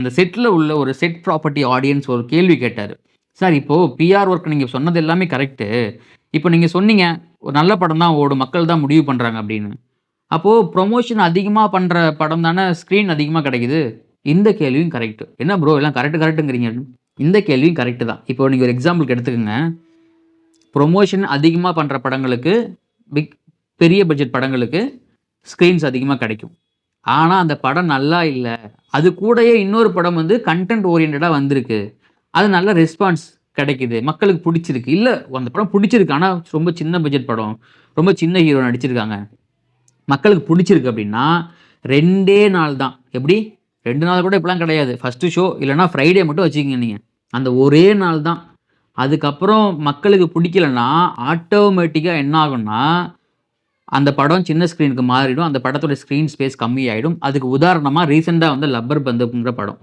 அந்த செட்ல உள்ள ஒரு செட் ப்ராப்பர்ட்டி ஆடியன்ஸ் ஒரு கேள்வி கேட்டாரு. சார் இப்போ பிஆர் ஒர்க் நீங்க சொன்னது எல்லாமே கரெக்ட்டு. இப்போ நீங்க சொன்னீங்க, ஒரு நல்ல படம் தான் ஓடும். மக்கள் தான் முடிவு பண்றாங்க அப்படின்னு. அப்போ புரமோஷன் அதிகமா பண்ற படம் தானே ஸ்க்ரீன் அதிகமா கிடைக்குது. இந்த கேள்வியும் கரெக்ட். என்ன ப்ரோ எல்லாம் கரெக்ட்ங்கிறீங்க. இந்த கேள்வியும் கரெக்ட் தான். இப்போ நீங்க ஒரு எக்ஸாம்பிள்க்கு எடுத்துக்கங்க. புரமோஷன் அதிகமா பண்ற படங்களுக்கு, பிக் பெரிய பட்ஜெட் படங்களுக்கு ஸ்க்ரீன்ஸ் அதிகமா கிடைக்கும். ஆனா, அந்த படம் நல்லா இல்ல. அது கூடயே இன்னொரு படம் வந்து கன்டென்ட் ஓரியன்டடா வந்திருக்கு. அது நல்ல ரெஸ்பான்ஸ் கிடைக்குது. மக்களுக்கு புடிச்சிருக்கு. இல்ல அந்த படம் புடிச்சிருக்கு. ஆனா ரொம்ப சின்ன பட்ஜெட் படம். ரொம்ப சின்ன ஹீரோ நடிச்சிருக்காங்க. மக்களுக்கு புடிச்சிருக்கு அப்டின்னா, 2டே நாள் தான். எப்படி? 2 நாள் கூட இப்பலாம் கிடையாது. ஃபர்ஸ்ட் ஷோ இல்லன்னா ஃப்ரைடே மட்டும் வச்சுக்கங்க நீங்க. அந்த ஒரே நாள் தான். அதுக்கப்புறம் மக்களுக்கு புடிக்கலன்னா, ஆட்டோமேட்டிக்கா என்ன ஆகும்னா, அந்த படம் சின்ன ஸ்க்ரீனுக்கு மாறிடும். அந்த படத்தோட ஸ்க்ரீன் ஸ்பேஸ் கம்மியாயிடும். அதுக்கு உதாரணமா ரீசென்ட்டா வந்த லப்பர் பந்துங்கிற படம்.